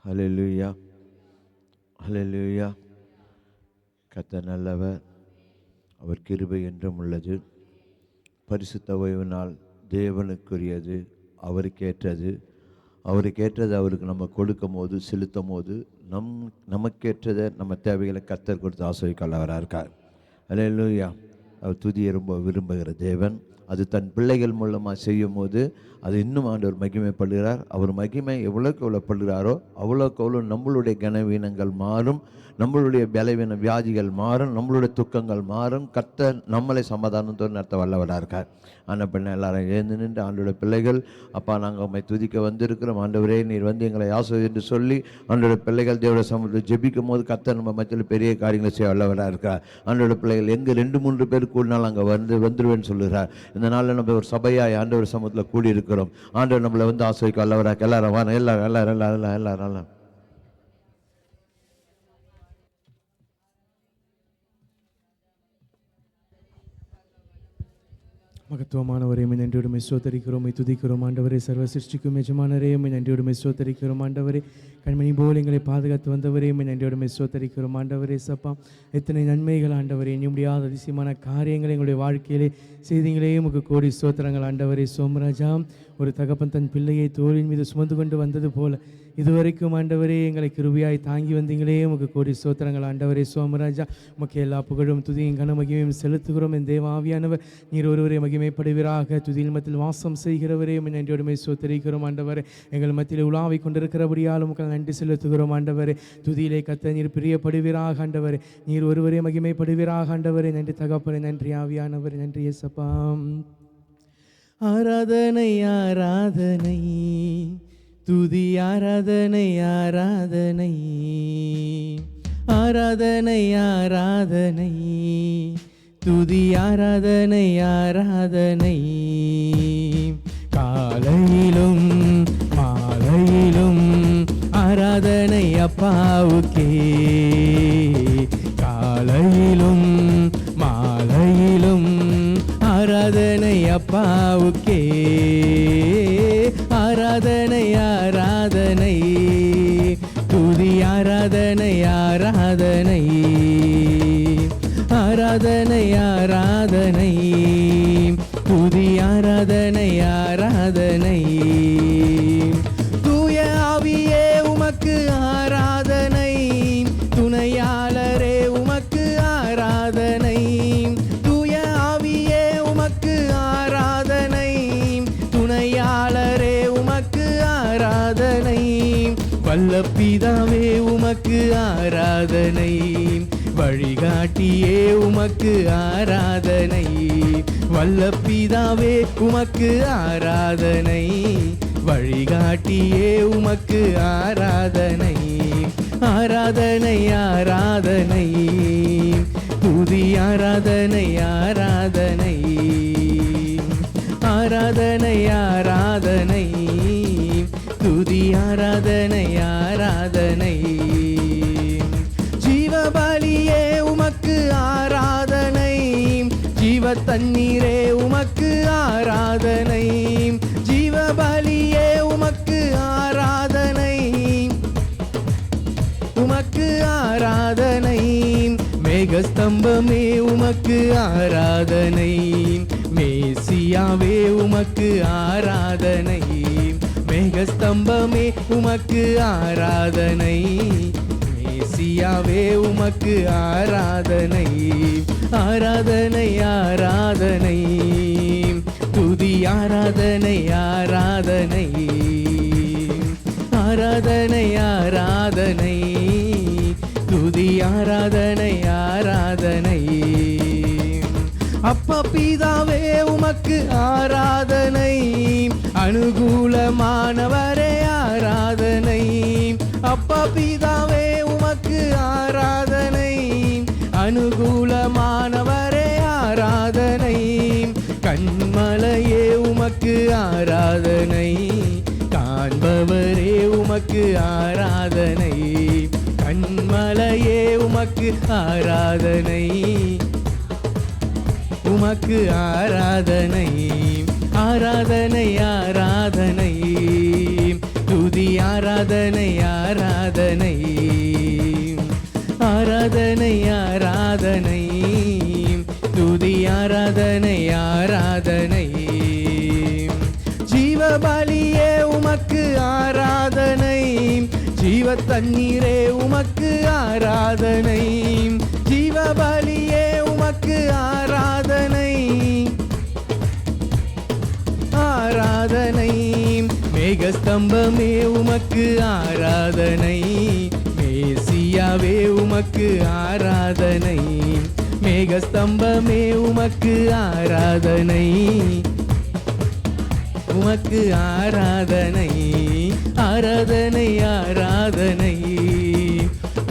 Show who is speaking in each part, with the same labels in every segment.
Speaker 1: ஹல்லேலூயா, ஹல்லேலூயா. கர்த்தர் நல்லவர், அவர் கிருபை என்றும் உள்ளது. பரிசுத்த ஓய்வு நாள் தேவனுக்குரியது, அவருக்கேற்றது. அவருக்கு நம்ம கொடுக்கும் போது, செலுத்தும் போது நமக்கேற்றதை நம்ம தேவைகளை கர்த்தர் கொடுத்து ஆசீர்வதிக்கவராக இருக்கார். ஹல்லேலூயா. அவர் துதியை ரொம்ப விரும்புகிற தேவன். அது தன் பிள்ளைகள் மூலமாக செய்யும் போது அது இன்னும் ஆண்டவர் மகிமைப்படுகிறார். அவர் மகிமை எவ்வளோக்கு எவ்வளோ படுகிறாரோ அவ்வளோக்கு அவ்வளோ நம்மளுடைய கனவீனங்கள் மாறும், நம்மளுடைய பலவீன வியாதிகள் மாறும், நம்மளுடைய துக்கங்கள் மாறும். கர்த்தர் நம்மளை சமாதானத்தோடு நடத்த வல்லவராக இருக்கார். ஆனால் பின்ன எல்லாரும் எழுந்து நின்று ஆண்டோட பிள்ளைகள், அப்பா நாங்கள் உம்மை துதிக்க வந்திருக்கிறோம், ஆண்டவரே நீர் வந்து எங்களை ஆசீர்வதி என்று சொல்லி ஆண்டோட பிள்ளைகள் தேவட சமூகத்தில் ஜெபிக்கும் போது கர்த்தர் நம்ம மத்தியில் பெரிய காரியங்களை செய்ய வல்லவராக இருக்கார். ஆண்டோட பிள்ளைகள் எங்கே 2-3 பேர் கூடினால் அங்கே வந்துருவேன்னு சொல்லுகிறார். இந்த நாளில் நம்ம ஒரு சபையாய் ஆண்டவர் சமூகத்தில் கூடி இருக்கிறோம். ஆண்டவர் நம்மளை வந்து ஆசீர்வதிக்க வல்லவராக. எல்லாரும் வாங்க, எல்லாரும்
Speaker 2: மகத்துவமானவரே நன்றியோடு ஸ்தோத்தரிக்கிறோம், துதிக்கிறோம். ஆண்டவரே சர்வ சிருஷ்டிக்கும் எஜமானரே நன்றியோடு ஸ்தோத்தரிக்கிறோம். ஆண்டவரே கண்மணி போல் எங்களை பாதுகாத்து வந்தவரே நன்றியோடு ஸ்தோத்தரிக்கிறோம். ஆண்டவரே சப்பா எத்தனை நன்மைகள் ஆண்டவரே, எண்ண முடியாத அதிசயமான காரியங்கள் எங்களுடைய வாழ்க்கையிலே செய்திங்களே உமக்கு கோடி ஸ்தோத்திரங்கள். ஆண்டவரே சோமராஜா, ஒரு தகப்பன் தன் பிள்ளையை தோளின் மீது சுமந்து கொண்டு வந்தது போல இதுவரைக்கும் ஆண்டவரே எங்களை கிருபையாய் தாங்கி வந்தீங்களே உமக்கு கோடி ஸ்தோத்திரங்கள். ஆண்டவரே சோமராஜா, உமக்கு எல்லா புகழும் துதியும் கனமகிமையும் செலுத்துகிறோம். என் தேவ ஆவியானவர் நீர் ஒருவரே மகிமைப்படுவீராக. துதியின் மத்தியில் வாசம் செய்கிறவரே நன்றியோடுமை ஸ்தோத்தரிக்கிறோம். ஆண்டவரே எங்கள் மத்தியில் உலாவிக் கொண்டிருக்கிறபடியால் உமக்கு நன்றி செலுத்துகிறோம். ஆண்டவரே துதியிலே கர்த்தர் நீர் பிரியப்படுவீராக. ஆண்டவரே நீர் ஒருவரே மகிமைப்படுவீராக. ஆண்டவரே நன்றி தகப்பனே, நன்றி ஆவியானவரே, நன்றி இயேசப்பா. ஆராதனை ஆராதனை துதி ஆராதனை ஆராதனை ஆராதனை ஆராதனை துதி ஆராதனை ஆராதனை காலையிலும் மாலையிலும் ஆராதனை அப்பாவுக்கே, காலையிலும் மாலையிலும் ஆராதனை அப்பாவுக்கே, ஆராதனை ஆராதனை துதி ஆராதனை ஆராதனை ஆராதனை ஆராதனை துதி ஆராதனை ஆராதனை. தூய ஆவியே உமக்கு ஆராதனை, துணையாளரே உமக்கு ஆராதனை. தூய ஆவியே உமக்கு ஆராதனை, துணையாளரே உமக்கு ஆராதனை. வல்ல பிதாவே உமக்கு ஆராதனை, வழிகாட்டியே உமக்கு ஆராதனை. வல்ல பிதாவே உமக்கு ஆராதனை, வழிகாட்டியே உமக்கு ஆராதனை. ஆராதனை ஆராதனை துதி ஆராதனை ஆராதனை ஆராதனை ஆராதனை துதி ஆராதனை ஆராதனை. ஜீவபலியே உமக்கு ஆராதனை, ஜீவ தண்ணீரே உமக்கு ஆராதனை. ஜீவபலியே உமக்கு ஆராதனை, உமக்கு ஆராதனை. மேகஸ்தம்பமே உமக்கு ஆராதனை, மேசியாவே உமக்கு ஆராதனை. மேகஸ்தம்பமே உமக்கு ஆராதனை, மேசியாவே உமக்கு ஆராதனை. ஆராதனை ஆராதனை துதி ஆராதனை ஆராதனை ஆராதனை ஆராதனை துதி ஆராதனை ஆராதனை. அப்பா பிதாவே உமக்கு ஆராதனை, அனுகூலமானவரே ஆராதனை. அப்பா பிதாவே உமக்கு ஆராதனை, அனுகூலமானவரே ஆராதனை. கண்மலையே உமக்கு ஆராதனை, காண்பவரே உமக்கு ஆராதனை. கண்மலையே உமக்கு ஆராதனை, உமக்கு ஆராதனை. ஆராதனை ஆராதனை துதி துதி ஆராதனை ஆராதனை ஆராதனை ஆராதனை துதி ஆராதனை ஆராதனை ஜீவபலியே உமக்கு ஆராதனை ஜீவ தண்ணீரே உமக்கு ஆராதனை ஜீவபலியே உமக்கு ஆராதனை ஆராதனை மேகஸ்தம்பமே உமக்கு ஆராதனை மேசியாவே உமக்கு ஆராதனை மேகஸ்தம்பமே உமக்கு ஆராதனை உமக்கு ஆராதனை ஆராதனை ஆராதனை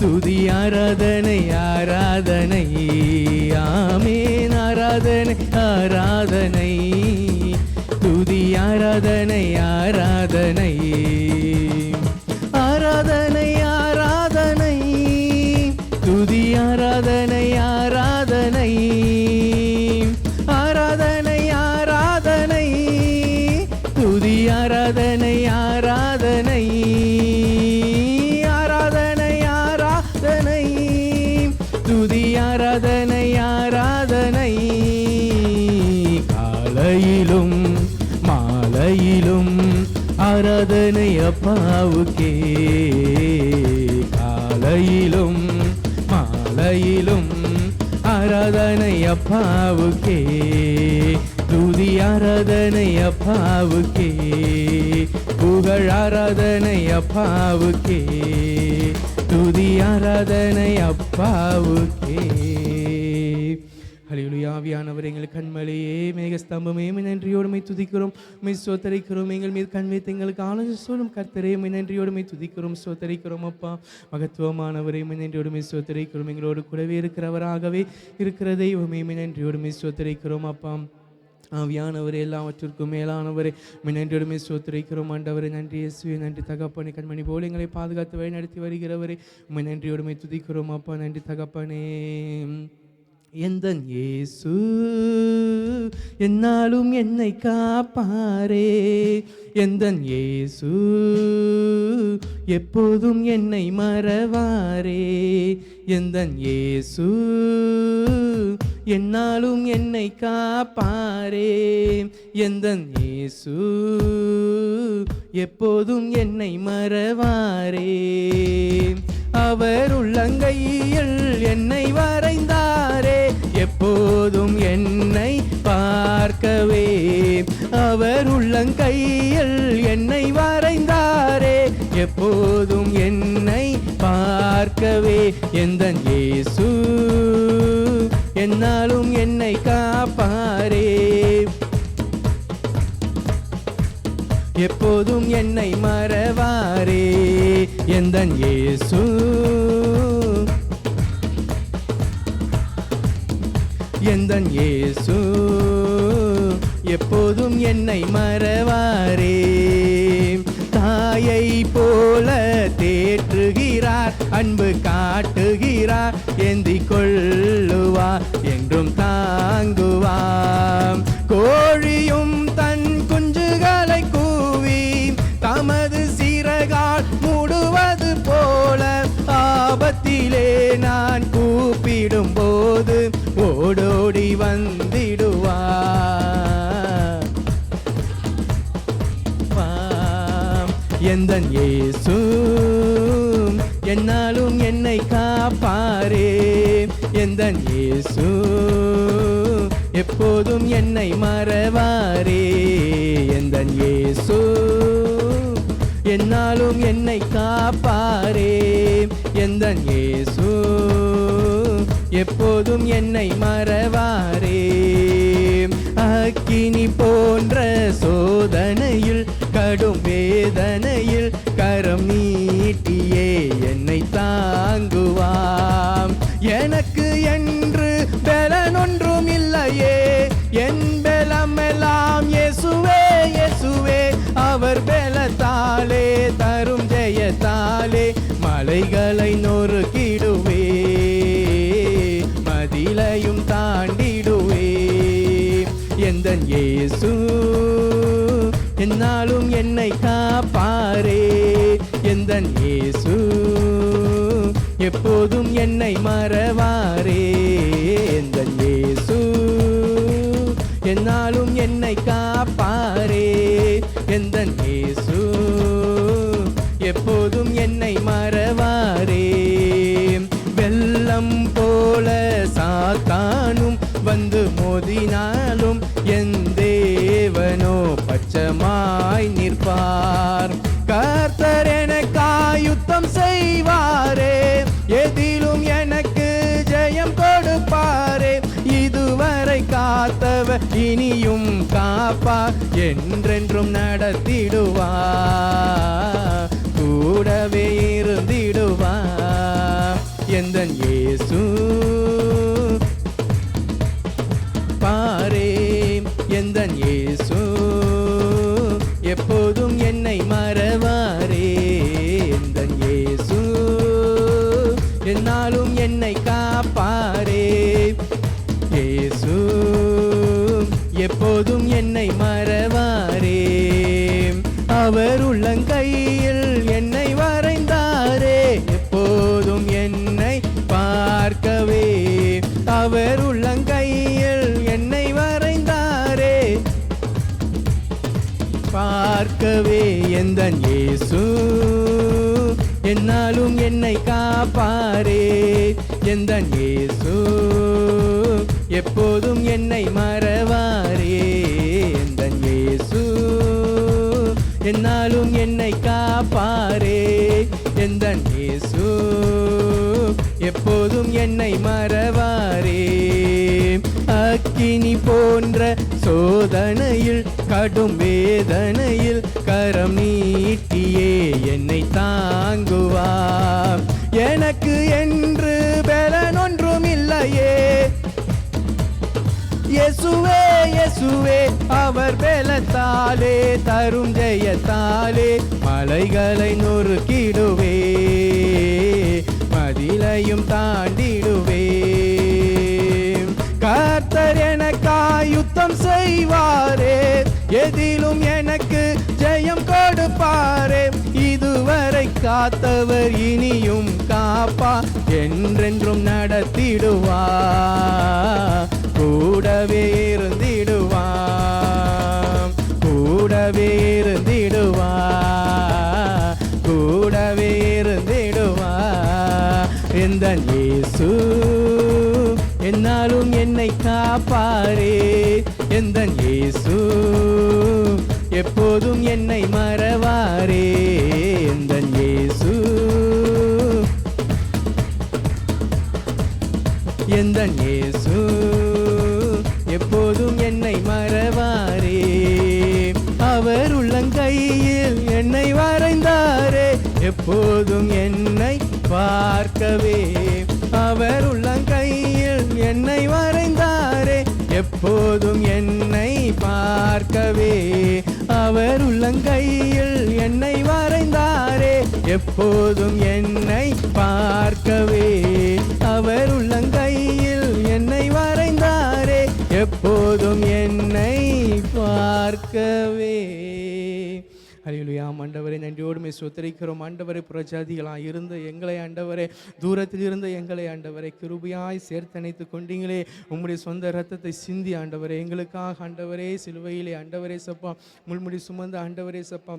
Speaker 2: துதி ஆராதனை ஆராதனை ஆமென் ஆராதனை ஆராதனை துதி ஆராதனை ஆராதனை ஆராதனை ஆராதனை துதி ஆராதனை ஆராதனை ஆராதனை ஆராதனை துதி ஆராதனை ஆராதனை ஆராதனை ஆராதனை துதி ஆராதனை ஆராதனை காலையிலும் மாலையிலும் ஆராதனை அப்பாவுக்கே காலையிலும் மாலையிலும் ஆராதனை அப்பாவுக்கே துதி ஆராதனை அப்பாவுக்கே புகழ் ஆராதனை அப்பாவுக்கே துதி ஆராதனை அப்பாவுக்கே. ஹல்லேலூயா. ஆவியானவர் எங்கள் கண்மலையே மேகஸ்தம்பமே நன்றியோடுமை துதிக்கிறோம் ஸ்தோத்தரிக்கிறோம். எங்கள் மீது கண் வைத்து எங்களுக்கு ஆலோசனை சொல்லும் கர்த்தரே நன்றியோடுமை துதிக்கிறோம் ஸ்தோத்தரிக்கிறோம். அப்பா மகத்துவமானவரே நன்றியோடுமை ஸ்தோத்தரிக்கிறோம். எங்களோடு கூடவே இருக்கிறவராகவே இருக்கிற தெய்வமே நன்றியோடுமை ஸ்தோத்தரிக்கிறோம். அப்பா ஆவியானவரே எல்லாவற்றிற்கும் மேலானவரே நன்றியோடுமை ஸ்தோத்தரிக்கிறோம். ஆண்டவரே நன்றி இயேசுவே, நன்றி தகப்பனே. கண்மணி போல எங்களை பாதுகாத்து வழி நடத்தி வருகிறவரே நன்றியோடுமை துதிக்கிறோம். அப்பா நன்றி தகப்பனே. எந்தன் இயேசு என்னாலும் என்னை காப்பாரே, எந்தன் இயேசு எப்போதும் என்னை மறவாரே, எந்தன் இயேசு என்னாலும் என்னை காப்பாரே, எந்தன் இயேசு எப்போதும் என்னை மறவாரே. அவர் உள்ளங்கையில் என்னை வரைந்தாரே, எப்போதும் என்னை பார்க்கவே. அவர் உள்ளங்கையில் என்னை வரைந்தாரே, எப்போதும் என்னை பார்க்கவே. எந்தன் இயேசு என்னாலும் என்னை காப்பாரே, எப்போதும் என்னை மறவாரே. எந்தன் இயேசு எந்தன் இயேசு எப்போதும் என்னை மறவாரே. தாயை போல தேற்றுகிறார், அன்பு காட்டுகிறார், ஏந்திக் கொள்ளுவார், என்றும் தாங்குவார். கோழியும் தன் குஞ்சுகளை கூவி தமது சிறகால் மூடுவது போல, ஆபத்திலே நான் கூப்பிடும் போது ஓடோடி வந்திடுவார். எந்தன் இயேசு என்னாலும் என்னை காப்பாரே, எந்தன் இயேசு எப்போதும் என்னை மறவாரே. எந்தன் இயேசு என்னாலும் என்னை காப்பாரே, எந்தன் இயேசு எப்போதும் என்னை மறவாரே. அக்கினி போன்ற சோதனையில் கடும் வேதனையில் கரம் நீட்டியே என்னை தாங்குவாம். எனக்கு என்று பலனொன்றும் இல்லையே, என் பலமெல்லாம் இயேசுவே இயேசுவே. அவர் பலத்தாலே தரும் ஜெயத்தாலே மலைகளை நொறுக்கிடுவே, மதிலையும் தாண்டிடுவே. எந்தன் இயேசு என்னாலும் என்னை காப்பாரே எந்தன் இயேசு, எப்போதும் என்னை மறவாரே எந்தன் இயேசு, என்னாலும் என்னை காப்பாரே எந்தன் இயேசு, எப்போதும் என்னை மறவாரே. வெள்ளம் போல சாத்தானும் வந்து மோதினாலும் என் தேவனோ பட்சமாய் நிற்பார். கர்த்தர் எனக்காய் யுத்தம் செய்வாரே, எதிலும் எனக்கு ஜெயம் கொடுப்பாரே. இதுவரை காத்தவர் இனியும் காப்பார், என்றென்றும் நடத்திடுவார், கூடவே இருந்திடுவார் எந்தன் இயேசு. பாரே எந்தன் இயேசு, எப்போதும் என்னை மறவாரே எந்தன் இயேசு, என்னாலும் என்னை காப்பாரே இயேசு, எப்போதும் என்னை மறவாரே. அவர் உள்ளங்கையில் என்னை வரைந்தாரே, எப்போதும் என்னை பார்க்கவே. அவர் உள்ளங்கையில் என்னை வரைந்தாரே, பார்க்கவே எந்தன் இயேசு, என்னாலும் என்னை காப்பாரே எந்தன் இயேசு, எப்போதும் என்னை மறவாரே எந்தன் இயேசு, என்னாலும் என்னை காப்பாரே எந்தன் இயேசு, எப்போதும் என்னை மறவாரே. அக்கினி போன்ற சோதனையில் கடும் வேதனையில் கரம் நீட்டியே என்னை தாங்குவார். எனக்கு என்று பலன் ஒன்றும் இல்லையே, இயேசுவே இயேசுவே அவர் பலத்தாலே தரும் ஜெயத்தாலே மலைகளை நொறுக்கிடுவே, மதிலையும் தாண்டிடுவே. கர்த்தர் எனக்காய் யுத்தம் செய்வாரே, எதிலும் எனக்கு ஜெயம் கொடுப்பாரே. இதுவரை காத்தவர் இனியும் காப்பா, என்றென்றும் நடத்திடுவார், கூடவே இருந்திடுவார், கூடவே இருந்திடுவார், கூடவே இருந்திடுவார் எந்தன் இயேசு, என்னாலும் என்னை காப்பாரே எந்தன் இயேசு, எப்போதும் என்னை மறவாரே எந்தன் இயேசு, எந்தன் இயேசு, எப்போதும் என்னை மறவாரே. அவர் உள்ளங்கையில் என்னை வரைந்தாரே, எப்போதும் என்னை பார்க்கவே. அவர் உள்ளங்கையில் என்னை வரைந்தாரே, எப்போதும் என்னை பார்க்கவே. அவர் உள்ளங்கையில் என்னை வரைந்தாரே, எப்போதும் என்னை பார்க்கவே. அவர் உள்ளங்கையில் என்னை வரைந்தாரே, எப்போதும் என்னை பார்க்கவே. ஹல்லேலூயா. ஆண்டவரே நன்றியோடு ஸ்தோத்திரிக்கிறோம். ஆண்டவரே புறஜாதிகளாக இருந்த எங்களை ஆண்டவரே, தூரத்தில் இருந்த எங்களை ஆண்டவரே கிருபையாய் சேர்த்தணைத்து கொண்டீங்களே. உம்முடைய சொந்த இரத்தத்தை சிந்தி ஆண்டவரே எங்களுக்காக ஆண்டவரே சிலுவையிலே ஆண்டவரே சப்பா முள்முடி சுமந்த ஆண்டவரே சப்பா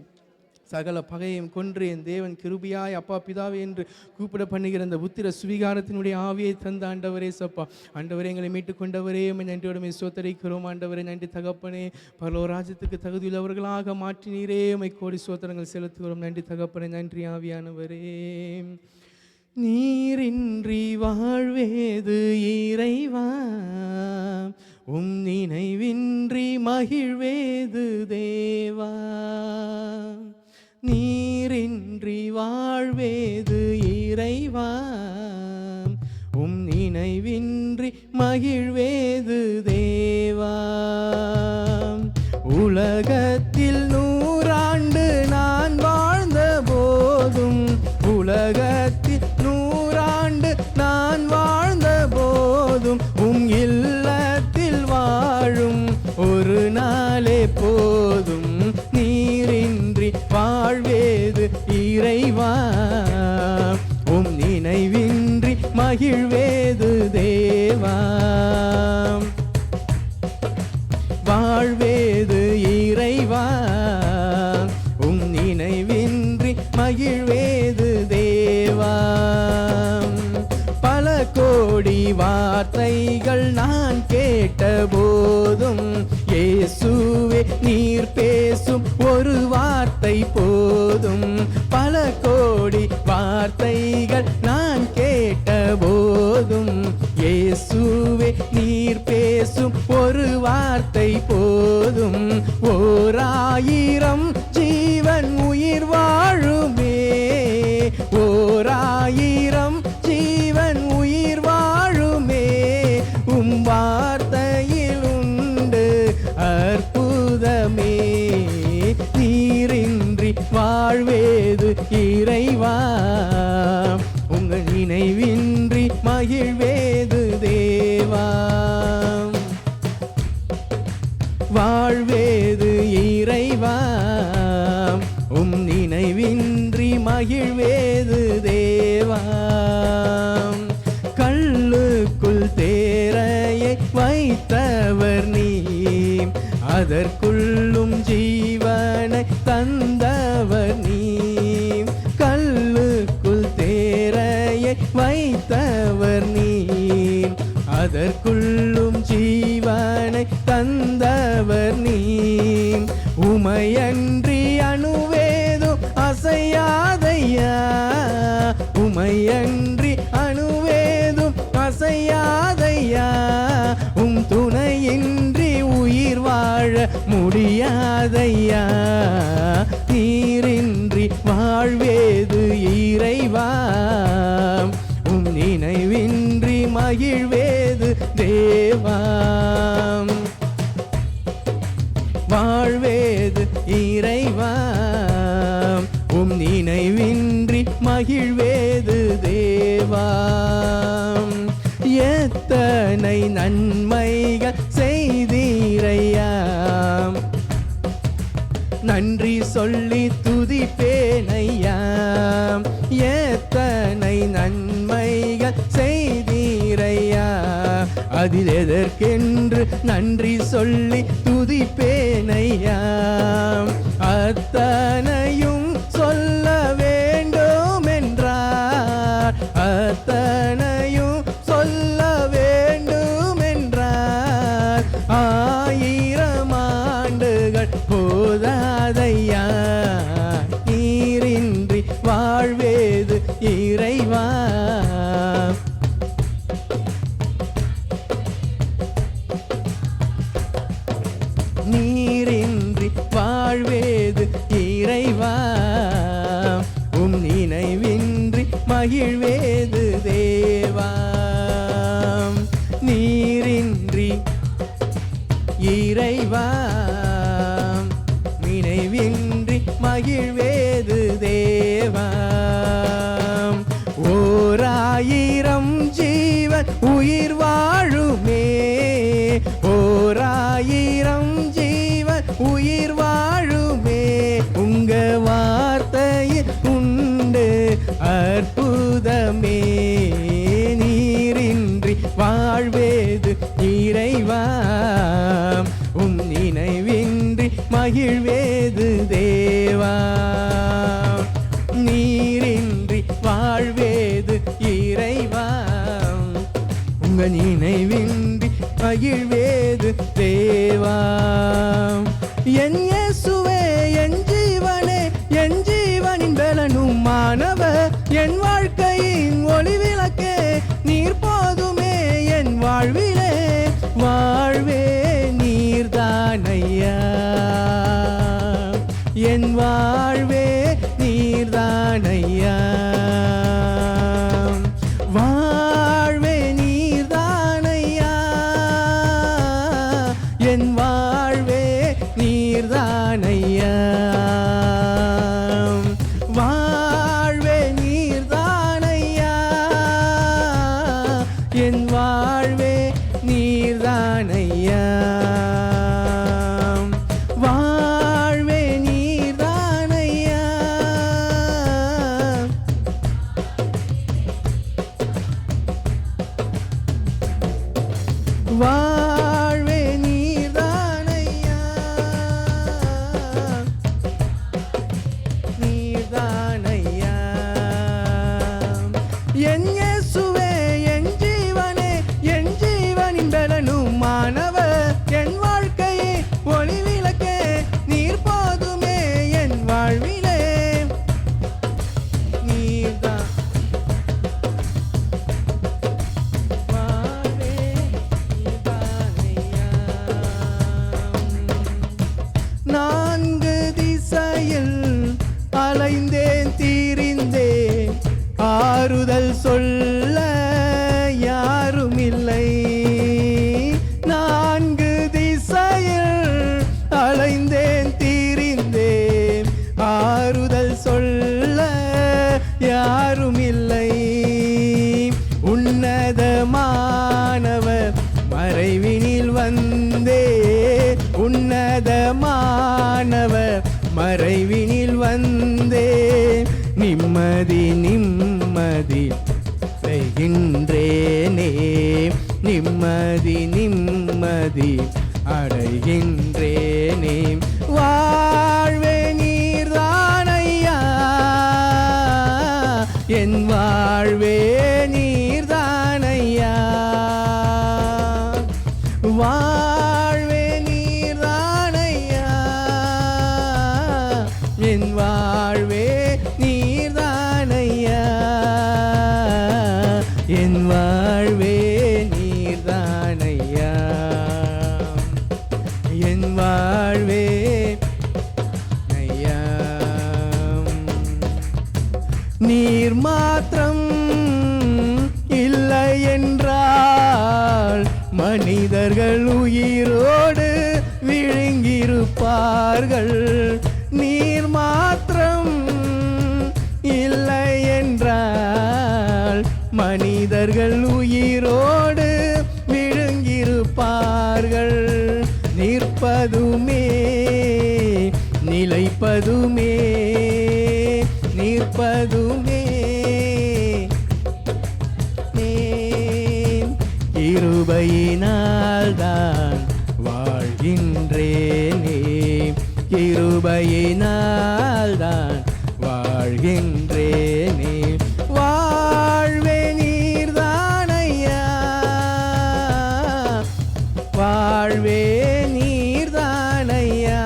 Speaker 2: சகல பகையும் கொன்று என் தேவன் கிருபியாய் அப்பா பிதாவே என்று கூப்பிட பண்ணுகிற அந்த புத்திர சுவீகாரத்தினுடைய ஆவியை தந்த ஆண்டவரே சப்பா. ஆண்டவரே எங்களை மீட்டுக் கொண்டவரே நன்றியோடு ஸ்தோத்திரிக்கிறோம். ஆண்டவரே நன்றி தகப்பனே, பரலோக ராஜ்யத்துக்கு தகுதியுள்ளவர்களாக மாற்றினீரே, உம்மை கோடி ஸ்தோத்திரங்கள் செலுத்துகிறோம். நன்றி தகப்பனே, நன்றி ஆவியானவரே. நீரின்றி வாழ்வேது இறைவா, உம் நினைவின்றி மகிழ்வேது தேவா. நீரின்றி வாழ்வேது இறைவா, உம் நினைவின்றி மகிழ்வேது தேவா. உலகத்தில் 100 ஆண்டு நான் வாழ்ந்த போதும், உலகத்தில் 100 ஆண்டு நான் வாழ்ந்த போதும், உம் இல்லத்தில் வாழும் ஒரு நாளே போதும். நீ இறைவா உம் நினைவின்றி மகிழ்வேது தேவா. வாழ்வேது இறைவா உம் நினைவின்றி மகிழ்வேது தேவா. பல கோடி வார்த்தைகள் நான் கேட்ட போதும் இயேசுவே நீர் பேசும் ஒரு வார்த்தை போதும். பல கோடி வார்த்தைகள் நான் கேட்ட போதும் இயேசுவே நீர் பேசும் ஒரு வார்த்தை போதும். 1000 ஜீவன் உயிர் வாழுமே, 1000 ஜீவன் உயிர் வாழுமே. உம் வார்த்தையில் உண்டு அற்புதமே. நீரின்றி வாழ்வேது இறைவா உங்கள் நினைவின்றி மகிழ்வேது தேவா. வாழ்வேது இறைவா உம் நினைவின்றி மகிழ்வேது தேவா. கல்லுக்குள் தேரையை வைத்தவர் நீ, அதற்குள்ளும் ஜீவனை தந்தவர் நீ. கல்லுக்குள் தேரையை வைத்தவர் நீ, அதற்குள்ளும் ஜீவனை தந்தவர் நீ. உமையன்றி அணுவேதும் அசையாதையா, உமையன்றி அணுவேதும் அசையாதையா. உம் துணையின்றி உயிர் வாழ முடியாதையா. நீரின்றி வாழ்வேது இறைவா உம் நினைவின்றி மகிழ்வேது தேவா. வாழ்வேது இறைவா உம் நினைவின்றி மகிழ்வேது தேவா. எத்தனை நன்மைகள் செய்தீரையா, நன்றி சொல்லி துதிப்பேனையா. எத்தனை நன்மைகள் செய்தீரையா, அதில் எதற்கென்று நன்றி சொல்லி துதிப்பேனையா. அத்தனையும் சொல்ல வேண்டும் என்றார், அத்தனையும் சொல்ல வேண்டும் என்றார். 1000 ஆண்டுகள் போதாதையா. நீரின்றி வாழ்வேது இறைவா. நீரின்றி வாழ்வேது இறைவா உம் நினைவின்றி மகிழ்வேது தேவா. நீரின்றி இறைவா நினைவின்றி மகிழ்வேது தேவா. 1000 ஜீவன் உயிர் வாழுமே, 1000 ஜீவன் உயிர் வாழுமே. உங்க வார்த்தையில் உண்டு அற்புதமே. நீரின்றி வாழ்வேது இறைவா உம் நினைவின்றி மகிழ்வேது தேவா. நீரின்றி வாழ்வேது இறைவா உங்க நினைவின்றி மகிழ்வேது தேவா. என் இயேசுவே என் ஜீவனே, என் ஜீவனின் பலனும் மாணவர், என் வாழ்க்கையின் ஒளி விளக்கே, நீர் போதுமே என் வாழ்விலே. வாழ்வே நீர்தானையா, என் வாழ்வே நீர்தானையா. வாழ்வே நீர்தானையா, என் வாழ்வே நீர்தானையா. வாழ்வே நீர்தானையா, என் வாழ்வே நீர்தானையா. வாழ்வே நீர்தானையா, சொல்ல யாரும் இல்லை. நான்கு திசையில் அலைந்தேன் திரிந்தேன், ஆறுதல் சொல்ல யாரும் இல்லை. உன்னதமானவர் மறைவினில் வந்தே, உன்னதமானவர் மறைவினில் வந்தே, நிம்மதி நிம்மதி அடைகின்றேனே, நிம்மதி நிம்மதி அடைகின்றேனே. வாழ்வே நீர்தானையா, என் வாழ்வே நீர்தானையா, வாழ்வே நீர்தானையா, என் வாழ்வே நீர்தானையா, என் வாழ்வே நீர்தானையா, என் வாழ்வே ஐயா. நீர் மாத்திரம் இல்லை என்றால் மனிதர்கள் உயிரோடு விழுங்கியிருப்பார்கள். நீர் மாத்திரம் இல்லை என்றால் மனிதர்கள் உயிரோடு விழுங்கியிருப்பார்கள். நிற்பதுமே நிலைப்பதுமே, நிற்பதுமே கிருபையினால் தான் வாழ்கின்றேனே, கிருபையினால் தான் வாழ்கின்றேனே. வாழ்வே நீர்தானையா, வாழ்வே நீர்தானையா,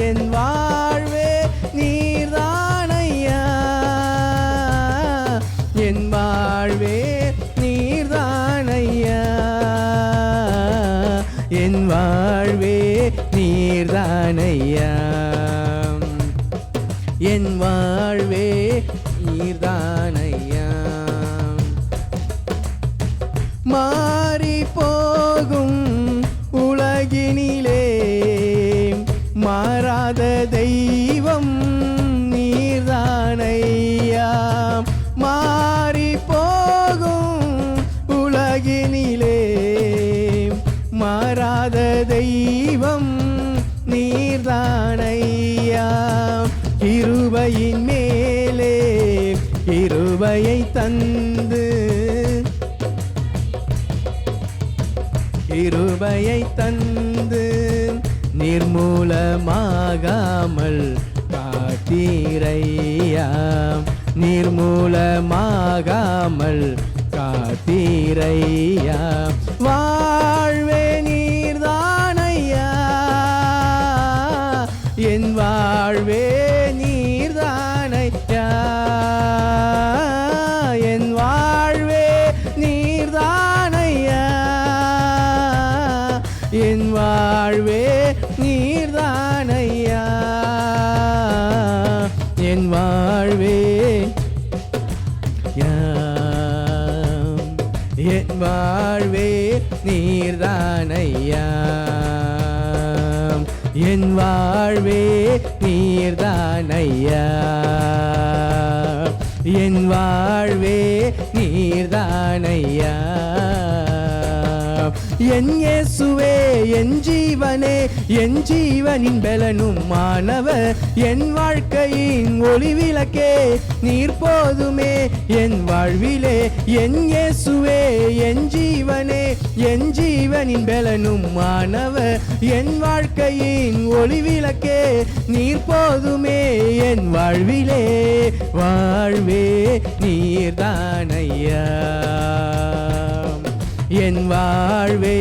Speaker 2: என் வாழ்வே நீர்தானையா, என் வாழ்வே நீர்தானையா, என் வாழ்வே நீர்தானையா, என் வாழ்வே நீர்தானையா. மாறி போகும் உலகினிலே மாறாத தெய்வம் நீர்தானையா. மாறி போகும் உலகினிலே மாறாத தெய்வம் நீர்தானையா. கிருபையின் மேலே கிருபையை தந்து, கிருபையை தந்து நிர்மூலமாகாமல் காத்தீரையா, நிர்மூலமாகாமல் காத்தீரையா. வாழ்வே நீர்தானையா, என் வாழ்வே நீர்தானையா, என் வாழ்வே நீர்தானையா, என் வாழ்வே நீர்தானையா, என் வாழ்வே என் வாழ்வே நீர்தானையா, என் வாழ்வே நீர்தானையா, என் வாழ்வே நீர்தானையா. என் இயேசுவே என் ஜீவனே, என் ஜீவனின் பலனும் மாணவர், என் வாழ்க்கையின் ஒளிவிளக்கே நீர் போதுமே என் வாழ்விலே. என் இயேசுவே என் ஜீவனே, என் ஜீவனின் பலனும் மாணவர், என் வாழ்க்கையின் ஒளிவிளக்கே நீர் போதுமே என் வாழ்விலே. வாழ்வே நீர்தானையா, என் வாழ்வே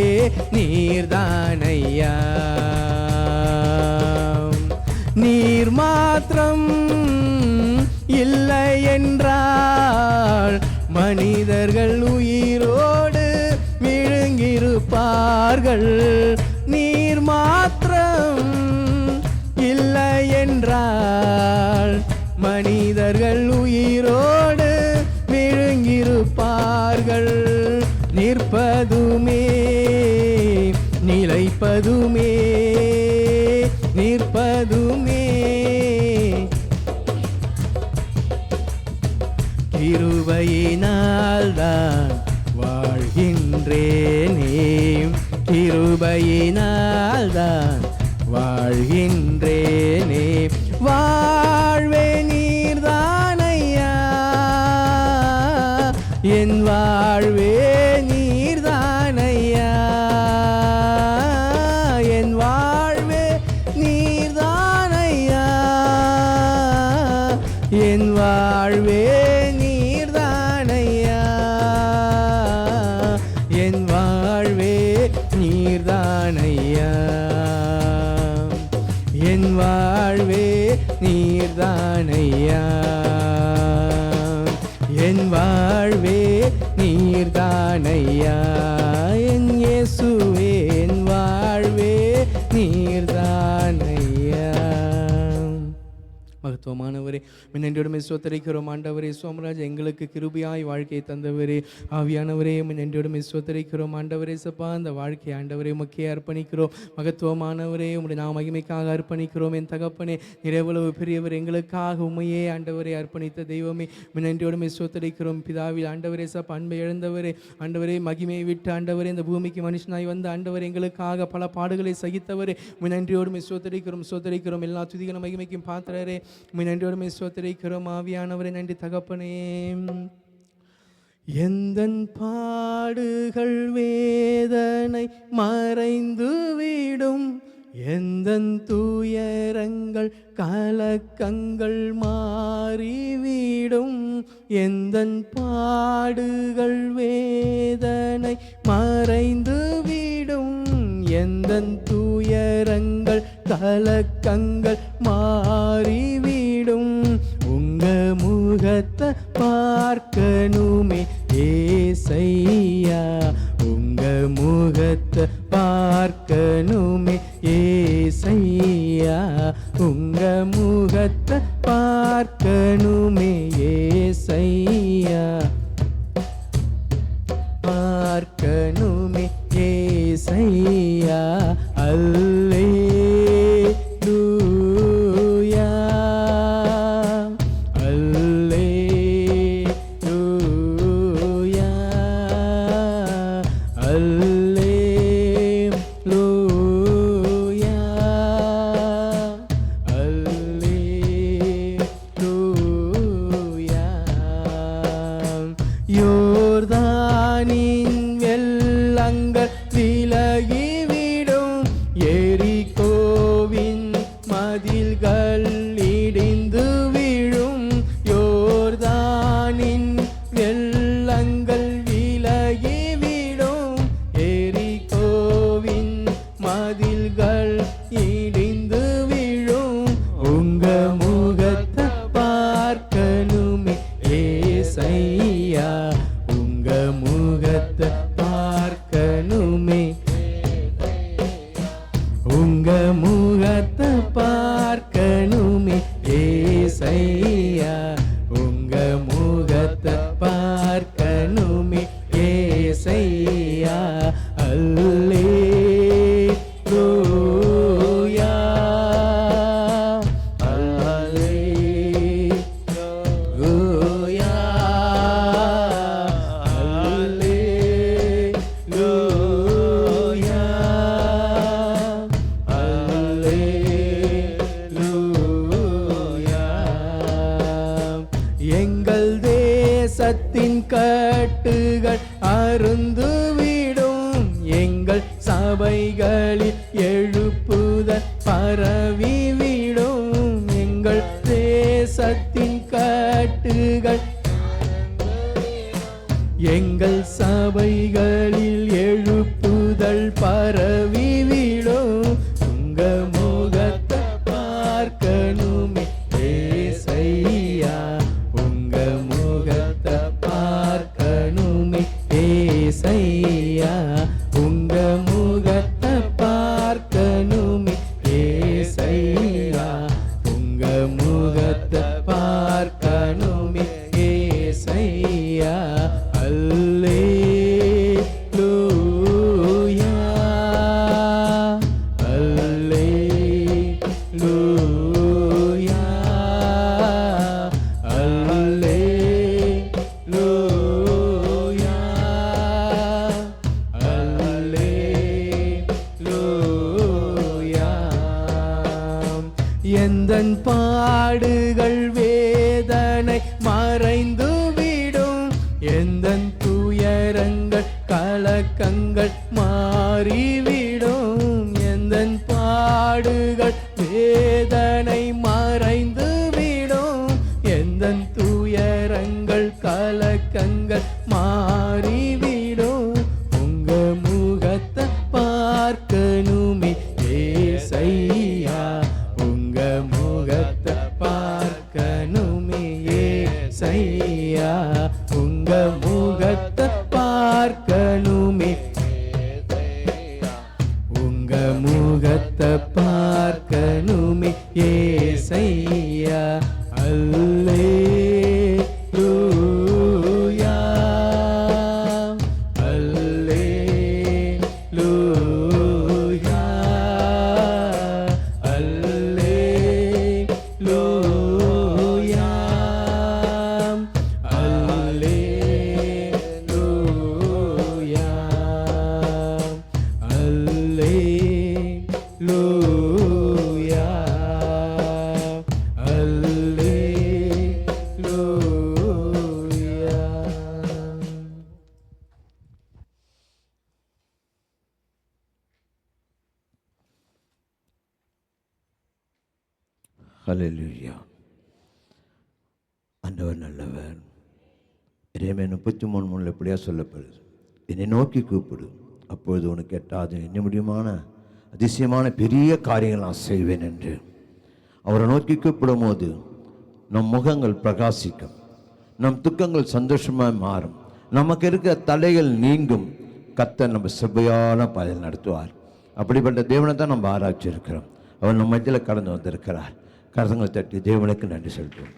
Speaker 2: நீர்தானையா. நீர் மாத்திரம் இல்லை என்றால் மனிதர்கள் உயிரோடு விழுங்கியிருப்பார்கள். நீர் மாத்திரம் இல்லை என்றால் மனிதர்கள் உயிரோடு நிற்பதுமே நிலைப்பதுமே நிற்பதுமே கிருபையினால்தான் வாழ்கின்றேனே கிருபையினால்தான் வாழ்கின்றேனே வாழ்வே நீர்தானையா என் வாழ்வே நீர்தானையா என் வாழ்வே நீர்தானையா என் வாழ்வே நீர்தானையா என் வாழ்வே நீர்தானையா என் வாழ்வே நீர்தானையா என் வாழ்வே நீர்தானையா என் இயேசுவே என் வாழ்வே நீர்தானையா. மகத்துவமானவரே நன்றியோடு ஸ்தோத்திரிக்கிறோம். ஆண்டவரே சோமராஜ் எங்களுக்கு கிருபையாய் வாழ்க்கையை தந்தவரே ஆவியானவரே நன்றியோடு ஸ்தோத்திரிக்கிறோம். ஆண்டவரே சப்பா அந்த வாழ்க்கையை ஆண்டவரே உமக்கே அர்ப்பணிக்கிறோம். மகத்துவமானவரே உம்முடைய நாம் மகிமைக்காக அர்ப்பணிக்கிறோம். என் தகப்பனே நிறைவளவு பெரியவர் எங்களுக்காக உண்மையே ஆண்டவரை அர்ப்பணித்த தெய்வமே நன்றியோடு ஸ்தோத்திரிக்கிறோம். பிதாவில் ஆண்டவரே சப்பா அன்பை இழந்தவரே ஆண்டவரே மகிமையை விட்டு ஆண்டவரே இந்த பூமிக்கு மனுஷனாய் வந்த ஆண்டவர் எங்களுக்காக பல பாடுகளை சகித்தவரே நன்றியோடு ஸ்தோத்திரிக்கிறோம். எல்லா துதிகளும் மகிமைக்கும் பாத்திரரே நன்றியோடு ஸ்தோத்திரிக்கிறோம். ஆவியானவரே நன்றி தகப்பனே. எந்தன் பாடுகள் வேதனை மறைந்துவிடும் எந்தன் துயரங்கள் கலக்கங்கள் மாறிவிடும் எந்தன் பாடுகள் வேதனை மறைந்துவிடும் எந்தன் துயரங்கள் கலக்கங்கள் மாறிவிடும் உங்க முகத்தை பார்க்கணுமே ஏசையா உங்க முகத்தை பார்க்கணுமே ஏசையா உங்க முகத்தை பார்க்கணுமே ஏசையா பார்க்கணுமே ஏசையா அல்லேலூயா அல்லேலூயா அல்லேலூயா அல்லேலூயா யோர்தானின் வெள்ளங்கள் விலகிவிடும் எரிகோவின் மதில்கள் இடிந்து விழும் யோர்தானின் வெள்ளங்கள் விலகிவிடும் எரிகோவின் மதில்கள் இடிந்து விழும் உங்க முகத்தை பார்க்கணுமே ஏசையா உங்க முகத்தை பார்க்கணுமே உங்க முகத்தை பார்க்கணுமே ஏசையா உங்க முகத்தை பார்க்கணுமே ஏசையா அல்லேலூயா அல்லேலூயா அல்லேலூயா அல்லேலூயா எங்கள் தேசத்தின் கட்டுகள் அருந்துவிடும் எங்கள் சபைகளில் எழுப்புதல் பரவிவிடும் எங்கள் தேசத்தின் கட்டுகள் எங்கள் சபைகளில் எழுப்புதல் பரவிவிடும் உங்க முகத்தை பார்க்கணுமே ஏசையா உங்க முகத்தை பார்க்கணுமே ஏசையா உங்க முகத்தை பார்க்கணுமே ஏசையா உங்க முகத்தை பார்க்கணுமே ஏசையா அல்லேலூயா எந்தன் பாடுகள் வேதனை மறைந்துவிடும், எந்தன் துயரங்கள் கலக்கங்கள் மாறிவிடும். எந்தன் பாடுகள் வேதனை மறைந்துவிடும், எந்தன் துயரங்கள் கலக்கங்கள் மாறிவிடும். உங்க முகத்தை பார்க்கணுமே ஏசையா, உங்க முகத்தை பார்க்கணுமே ஏசையா, உங்க முகத்தை பார்க்கணுமே, உங்க முகத்தை பார்க்கணுமே ஏசையா. அல்லேலூயா, அல்லேலூயா, அல்லேலூயா, அல்லேலூயா, அல்லேலூயா, அல்லேலூயா.
Speaker 1: ஹல்லேலூயா. ஆண்டவர் நல்லவர். எரேமியா 33:3 எப்படியா சொல்லப்படுது, என்னை நோக்கி கூப்பிடு, அப்பொழுது உனக்கு எட்டாது என்ன முடியுமான அதிசயமான பெரிய காரியங்கள் நான் செய்வேன் என்று. அவரை நோக்கி கூப்பிடும் போது நம் முகங்கள் பிரகாசிக்கும், நம் துக்கங்கள் சந்தோஷமாக மாறும், நமக்கு இருக்கிற தடைகள் நீங்கும். கர்த்தர் நம்ம செவ்வையான பாதையில் நடத்துவார். அப்படிப்பட்ட தேவனை தான் நம்ம ஆராய்ச்சி இருக்கிறோம். அவர் நம்ம மத்தியில் கடந்து வந்திருக்கிறார். கரங்களை தட்டி தேவனுக்கு நன்றி செலுத்துவோம்.